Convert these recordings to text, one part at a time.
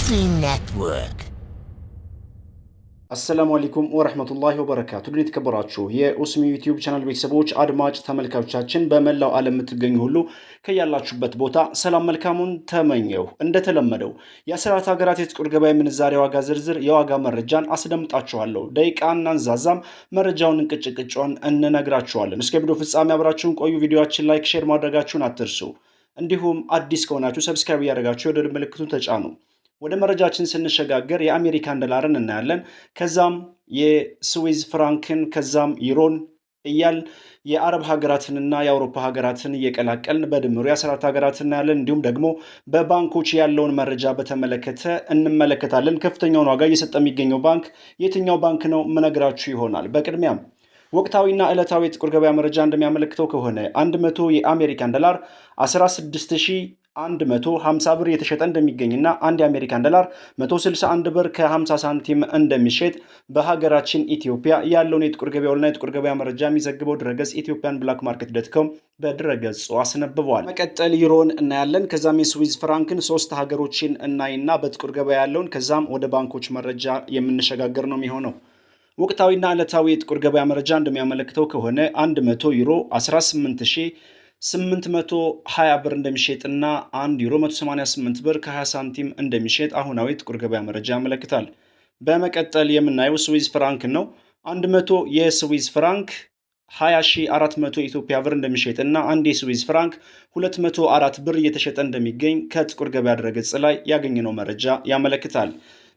Muslim Network. አሰላሙ አለይኩም ወራህመቱላሂ ወበረካቱ። ድን የተከበራችሁ የኡስሚ ዩቲዩብ ቻናል ቤተሰቦች አድማጭ ተመልካቾቻችን በመላው ዓለም የምትገኙ ሁሉ ከያላችሁበት ቦታ ሰላም መልካሙን ተመኘው። እንደተለመደው የ14 ሀገራት የጥቁር ገበያ ምንዛሬ ዋጋ ዝርዝር የዋጋ መረጃን አስደምጣችኋለሁ። ደቂቃና እንዛዛም መረጃውን እንቅጭቅጫውን እንነግራችኋለን። እስከ ቪዲዮ ፍጻሜ አብራችሁን ቆዩ። ቪዲዮአችን ላይክ፣ ሼር ማድረጋችሁን አትርሱ። እንዲሁም አዲስ ከሆናችሁ ሰብስክራይብ ያደርጋችሁ የደወል ምልክቱን ተጫኑ። ወደ መረጃችን ስንሸጋገር የአሜሪካን ዶላርን እናያለን። ከዛም የስዊዝ ፍራንክን፣ ከዛም ዩሮን እያል የአረብ ሀገራትንና የአውሮፓ ሀገራትን እየቀላቀልን በድምሩ የ14 ሀገራትን እናያለን። እንዲሁም ደግሞ በባንኮች ያለውን መረጃ በተመለከተ እንመለከታለን። ከፍተኛውን ዋጋ እየሰጠ የሚገኘው ባንክ የትኛው ባንክ ነው ምነግራችሁ ይሆናል። በቅድሚያም ወቅታዊና ዕለታዊ የጥቁር ገበያ መረጃ እንደሚያመለክተው ከሆነ 100 የአሜሪካን ዶላር 16150 ብር የተሸጠ እንደሚገኝና አንድ የአሜሪካን ዶላር 161 ብር ከ50 ሳንቲም እንደሚሸጥ በሀገራችን ኢትዮጵያ ያለውን የጥቁር ገበያውና የጥቁር ገበያ መረጃ የሚዘግበው ድረገጽ ኢትዮጵያን ብላክ ማርኬት ዶትኮም በድረገጹ አስነብቧል። መቀጠል ዩሮን እናያለን። ከዛም የስዊዝ ፍራንክን ሶስት ሀገሮችን እናይና በጥቁር ገበያ ያለውን ከዛም ወደ ባንኮች መረጃ የምንሸጋገር ነው የሚሆነው። ወቅታዊና ዕለታዊ የጥቁር ገበያ መረጃ እንደሚያመለክተው ከሆነ 100 ዩሮ 18820 ብር እንደሚሸጥና 1 ዩሮ 188 ብር ከ20 ሳንቲም እንደሚሸጥ አሁናዊ ጥቁር ገበያ መረጃ ያመለክታል። በመቀጠል የምናየው ስዊዝ ፍራንክ ነው። 100 የስዊዝ ፍራንክ 20400 ኢትዮጵያ ብር እንደሚሸጥና አንድ የስዊዝ ፍራንክ 204 ብር እየተሸጠ እንደሚገኝ ከጥቁር ገበያ ድረገጽ ላይ ያገኘነው መረጃ ያመለክታል።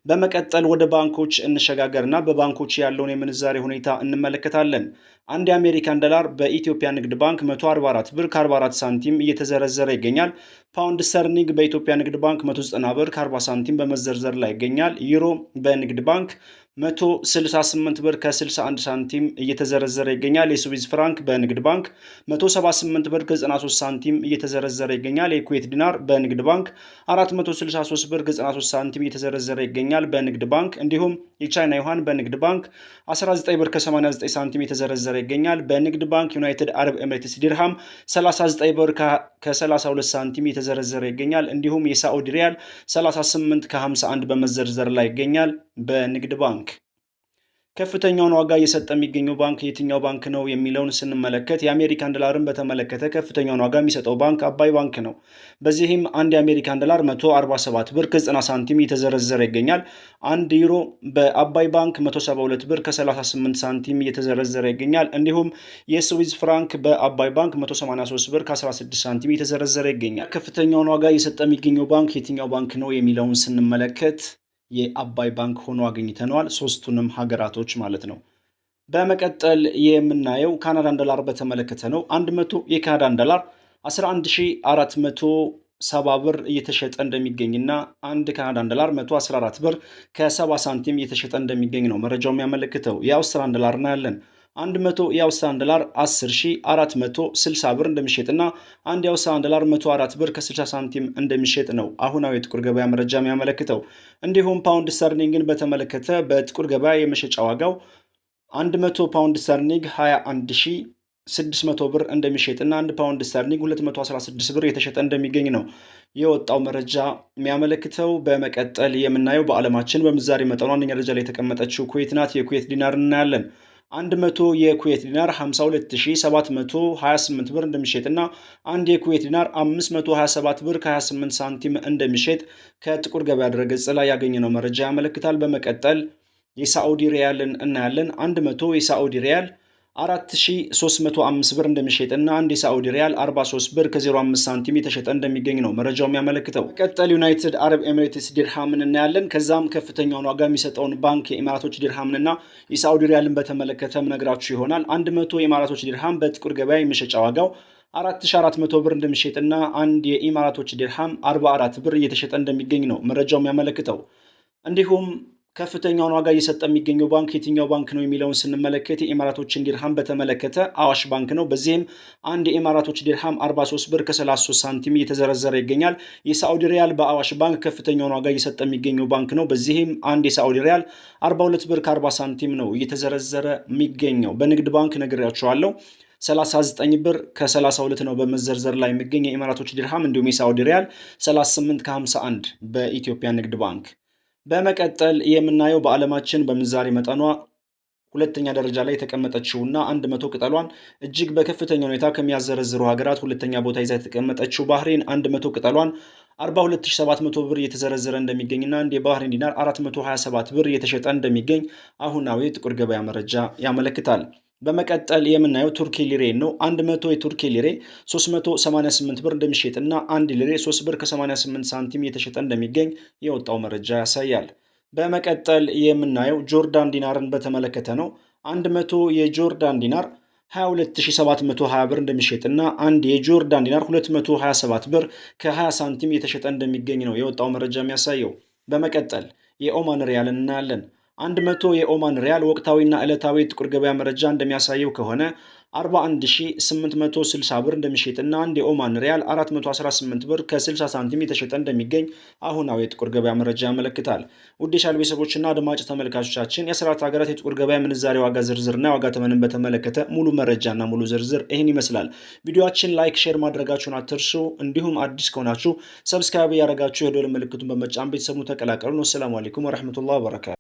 በመቀጠል ወደ ባንኮች እንሸጋገርና በባንኮች ያለውን የምንዛሬ ሁኔታ እንመለከታለን። አንድ የአሜሪካን ዶላር በኢትዮጵያ ንግድ ባንክ 144 ብር ከ44 ሳንቲም እየተዘረዘረ ይገኛል። ፓውንድ ስተርሊንግ በኢትዮጵያ ንግድ ባንክ 190 ብር ከ40 ሳንቲም በመዘርዘር ላይ ይገኛል። ዩሮ በንግድ ባንክ 168 ብር ከ61 ሳንቲም እየተዘረዘረ ይገኛል። የስዊዝ ፍራንክ በንግድ ባንክ 178 ብር ከ93 ሳንቲም እየተዘረዘረ ይገኛል። የኩዌት ዲናር በንግድ ባንክ 463 ብር ከ93 ሳንቲም እየተዘረዘረ ይገኛል በንግድ ባንክ። እንዲሁም የቻይና ዩሃን በንግድ ባንክ 19 ብር ከ89 ሳንቲም እየተዘረዘረ ይገኛል በንግድ ባንክ። ዩናይትድ አረብ ኤሚሬትስ ዲርሃም 39 ብር ከ32 ሳንቲም እየተዘረዘረ ይገኛል። እንዲሁም የሳዑዲ ሪያል 38 ከ51 በመዘርዘር ላይ ይገኛል በንግድ ባንክ። ከፍተኛውን ዋጋ እየሰጠ የሚገኘው ባንክ የትኛው ባንክ ነው የሚለውን ስንመለከት የአሜሪካን ዶላርን በተመለከተ ከፍተኛውን ዋጋ የሚሰጠው ባንክ አባይ ባንክ ነው። በዚህም አንድ የአሜሪካን ዶላር 147 ብር ከ90 ሳንቲም እየተዘረዘረ ይገኛል። አንድ ዩሮ በአባይ ባንክ 172 ብር ከ38 ሳንቲም እየተዘረዘረ ይገኛል። እንዲሁም የስዊዝ ፍራንክ በአባይ ባንክ 183 ብር ከ16 ሳንቲም እየተዘረዘረ ይገኛል። ከፍተኛውን ዋጋ እየሰጠ የሚገኘው ባንክ የትኛው ባንክ ነው የሚለውን ስንመለከት የአባይ ባንክ ሆኖ አግኝተነዋል። ሶስቱንም ሀገራቶች ማለት ነው። በመቀጠል የምናየው ካናዳን ዶላር በተመለከተ ነው። 100 የካናዳን ዶላር 11470 ብር እየተሸጠ እንደሚገኝና አንድ ካናዳን ዶላር 114 ብር ከ70 ሳንቲም እየተሸጠ እንደሚገኝ ነው መረጃው የሚያመለክተው። የአውስትራሊያን ዶላር እናያለን። 100 የአውስትራሊያን ዶላር 10460 ብር እንደሚሸጥና አንድ የአውስትራሊያን ዶላር 104 ብር ከ60 ሳንቲም እንደሚሸጥ ነው አሁናዊ የጥቁር ገበያ መረጃ የሚያመለክተው። እንዲሁም ፓውንድ ስተርሊንግን በተመለከተ በጥቁር ገበያ የመሸጫ ዋጋው 100 ፓውንድ ስተርሊንግ 21600 ብር እንደሚሸጥና 1 ፓውንድ ስተርሊንግ 216 ብር የተሸጠ እንደሚገኝ ነው የወጣው መረጃ የሚያመለክተው። በመቀጠል የምናየው በዓለማችን በምንዛሬ መጠኑ አንደኛ ደረጃ ላይ የተቀመጠችው ኩዌት ናት። የኩዌት ዲናር እናያለን። 100 የኩዌት ዲናር 52728 ብር እንደሚሸጥና አንድ የኩዌት ዲናር 527 ብር ከ28 ሳንቲም እንደሚሸጥ ከጥቁር ገበያ ድረገጽ ላይ ያገኘነው መረጃ ያመለክታል። በመቀጠል የሳዑዲ ሪያልን እናያለን። 100 የሳዑዲ ሪያል 4305 ብር እንደሚሸጥና አንድ የሳዑዲ ሪያል 43 ብር ከ05 ሳንቲም የተሸጠ እንደሚገኝ ነው መረጃው የሚያመለክተው። ቀጠል ዩናይትድ አረብ ኤሚሬትስ ዲርሃምን እናያለን። ከዛም ከፍተኛውን ዋጋ የሚሰጠውን ባንክ የኢማራቶች ዲርሃምንና የሳዑዲ ሪያልን በተመለከተ ምነግራችሁ ይሆናል። 100 የኢማራቶች ዲርሃም በጥቁር ገበያ የመሸጫ ዋጋው 4400 ብር እንደሚሸጥና አንድ የኢማራቶች ዲርሃም 44 ብር እየተሸጠ እንደሚገኝ ነው መረጃው የሚያመለክተው። እንዲሁም ከፍተኛውን ዋጋ እየሰጠ የሚገኘው ባንክ የትኛው ባንክ ነው የሚለውን ስንመለከት የኢማራቶችን ዲርሃም በተመለከተ አዋሽ ባንክ ነው። በዚህም አንድ የኢማራቶች ዲርሃም 43 ብር ከ33 ሳንቲም እየተዘረዘረ ይገኛል። የሳዑዲ ሪያል በአዋሽ ባንክ ከፍተኛውን ዋጋ እየሰጠ የሚገኘው ባንክ ነው። በዚህም አንድ የሳዑዲ ሪያል 42 ብር ከ40 ሳንቲም ነው እየተዘረዘረ የሚገኘው። በንግድ ባንክ ነግሬያችኋለሁ። 39 ብር ከ32 ነው በመዘርዘር ላይ የሚገኝ የኢማራቶች ዲርሃም እንዲሁም የሳውዲ ሪያል 38 ከ51 በኢትዮጵያ ንግድ ባንክ። በመቀጠል የምናየው በዓለማችን በምንዛሬ መጠኗ ሁለተኛ ደረጃ ላይ የተቀመጠችውና 100 ቅጠሏን እጅግ በከፍተኛ ሁኔታ ከሚያዘረዝሩ ሀገራት ሁለተኛ ቦታ ይዛ የተቀመጠችው ባህሬን 100 ቅጠሏን 42700 ብር እየተዘረዘረ እንደሚገኝና አንድ የባህሬን ዲናር 427 ብር እየተሸጠ እንደሚገኝ አሁናዊ ጥቁር ገበያ መረጃ ያመለክታል። በመቀጠል የምናየው ቱርኪ ሊሬ ነው። 100 የቱርኪ ሊሬ 388 ብር እንደሚሸጥና 1 ሊሬ 3 ብር ከ88 ሳንቲም እየተሸጠ እንደሚገኝ የወጣው መረጃ ያሳያል። በመቀጠል የምናየው ጆርዳን ዲናርን በተመለከተ ነው። 100 የጆርዳን ዲናር 22720 ብር እንደሚሸጥና አንድ የጆርዳን ዲናር 227 ብር ከ20 ሳንቲም እየተሸጠ እንደሚገኝ ነው የወጣው መረጃ የሚያሳየው። በመቀጠል የኦማን ሪያል እናያለን። 100 የኦማን ሪያል ወቅታዊና ዕለታዊ ጥቁር ገበያ መረጃ እንደሚያሳየው ከሆነ 41860 ብር እንደሚሸጥና አንድ የኦማን ሪያል 418 ብር ከ60 ሳንቲም የተሸጠ እንደሚገኝ አሁናዊ የጥቁር ገበያ መረጃ ያመለክታል። ውድ የቻናል ቤተሰቦችና አድማጭ ተመልካቾቻችን የ14 ሀገራት የጥቁር ገበያ ምንዛሬ ዋጋ ዝርዝርና የዋጋ ተመንን በተመለከተ ሙሉ መረጃና ሙሉ ዝርዝር ይህን ይመስላል። ቪዲዮአችን ላይክ፣ ሼር ማድረጋችሁን አትርሱ። እንዲሁም አዲስ ከሆናችሁ ሰብስክራይብ ያደረጋችሁ የደወል ምልክቱን በመጫን ቤተሰቡን ተቀላቀሉ። ወሰላሙ አለይኩም ወራህመቱላሂ ወበረካቱ።